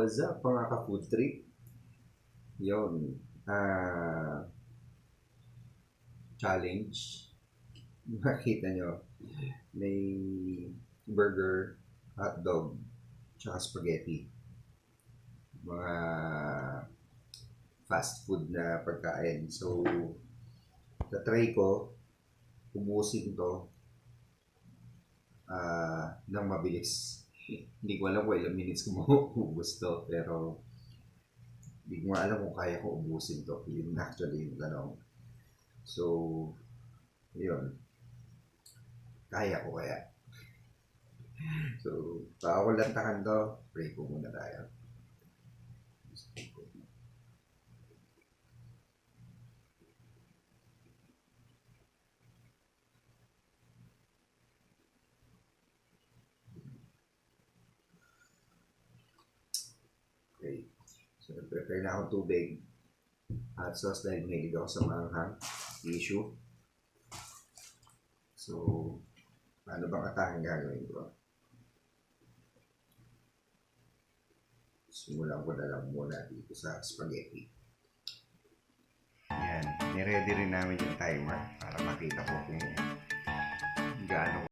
What's up mga ka-food trip? Yun. Challenge. Makita nyo, may burger, hotdog, tsaka spaghetti. Mga fast food na pagkain. So, na-try ko, ubusin to ng mabilis. Hindi ko alam kung ilang minutes ko mauubos to, pero hindi ko nga alam kung kaya ko ubusin to. Yun actually yung tanong. So, yun. Kaya ko kaya. So, bago ko lantakan to, pray po muna tayo. Okay. So, prepare na akong tubig. Hot sauce dahil mahilig ako sa maanghang. Issue. So, paano bang atahang gagawin ko? Simulan ko na lang muna dito sa spaghetti. Yan. Niready rin namin yung timer para makita ko kung gaano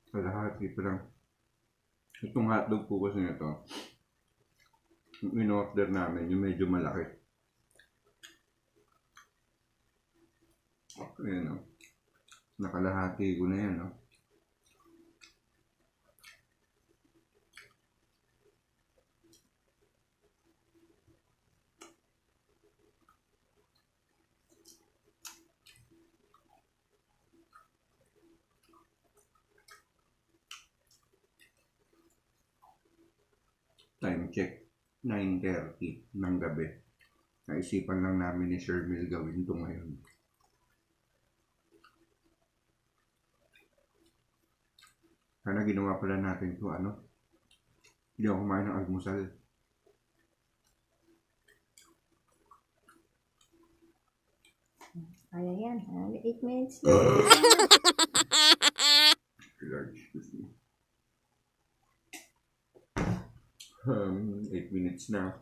Kalahati pa lang. Itong hotdog po kasi nito, yung in-order namin, yung medyo malaki. Ayan o. Nakalahati ko na yan o. Time check, 9:30 ng gabi. Naisipan lang namin ni Shermil gawin ito ngayon. Sana ginawa pala natin ito, hindi ako kumain ng almusal. Kaya yan, 8 minutes. Large, excuse me. 8 minutes na.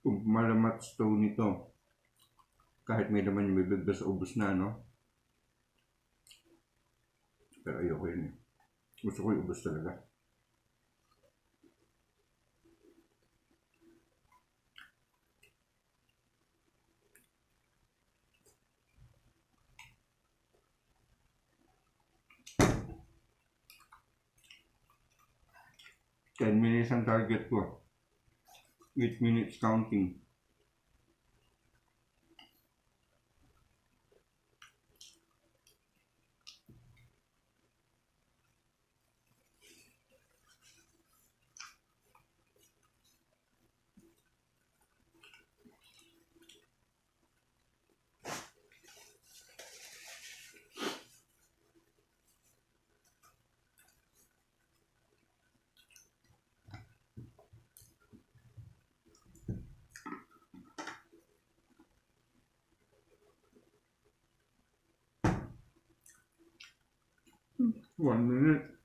Kung malamat stone nito, kahit may naman yung bibigda sa ubos na, pero ayoko yun eh. Gusto ko yung ubos talaga. Ten minutes ang target ko. 8 minutes counting. One minute.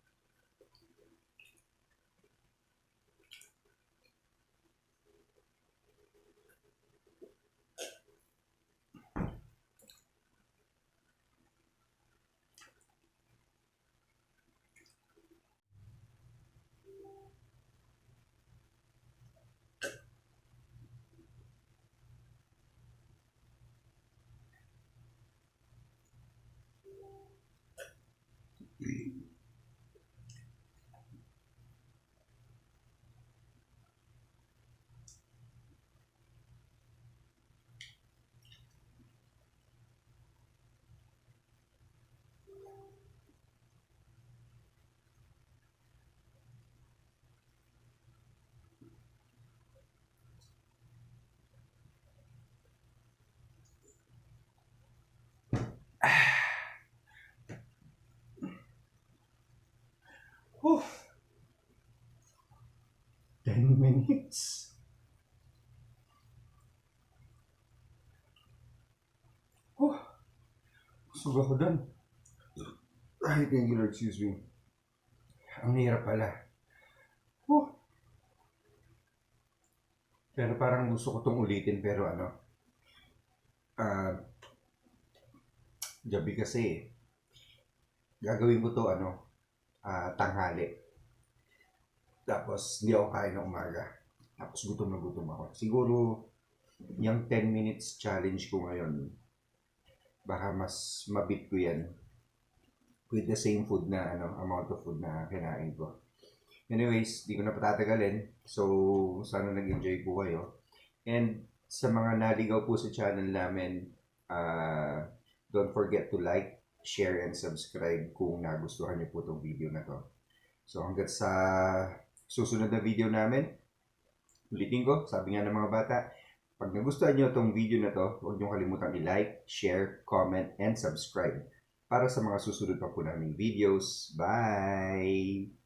Whew. 10 minutes. Busog ako dun. Ay, thank you Lord, excuse me. Ang hirap pala. Pero parang gusto ko itong ulitin, pero gabi kasi, gagawin ko to tanghali. Tapos, hindi ako kain ng umaga. Tapos, gutom na gutom ako. Siguro, yung 10 minutes challenge ko ngayon, baka mas mabit ko yan with the same food na, amount of food na kinain ko. Anyways, di ko na patatagalin. So, sana nag-enjoy po kayo. And sa mga naligaw po sa channel namin, don't forget to like, share, and subscribe kung nagustuhan niyo po itong video na to. So, hanggat sa susunod na video namin, ulitin ko, sabi nga ng mga bata, Pag nagustuhan nyo itong video na to, huwag nyo kalimutang i-like, share, comment, and subscribe para sa mga susunod pa po naming videos. Bye!